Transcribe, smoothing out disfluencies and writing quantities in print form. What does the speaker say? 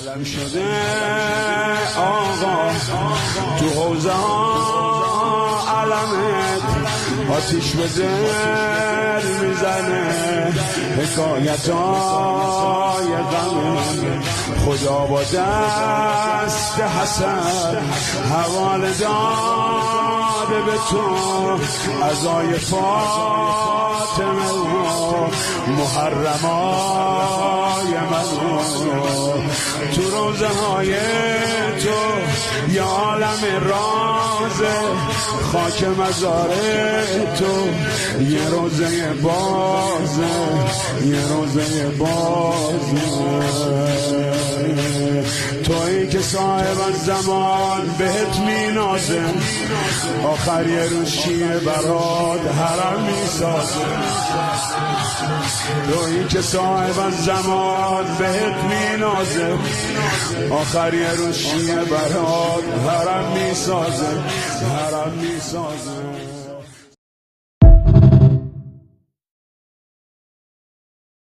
علم شده آقا تو حوزه ها علمت آتیش به دل میزنه حکایت های غم خدا با دست حسن حوال داده به تو عزای فاطمه و محرمای من تو روزه های تو یا عالم رازه خاک مزار تو یه روزه بازه یه روزه بازه تویی که صاحب زمان بهت می نازه آخر یه روز شیعه برات حرم می سازه تویی که صاحب زمان بهت می نازه آخر یه روز شیعه برات حرم می سازه حرم می سازه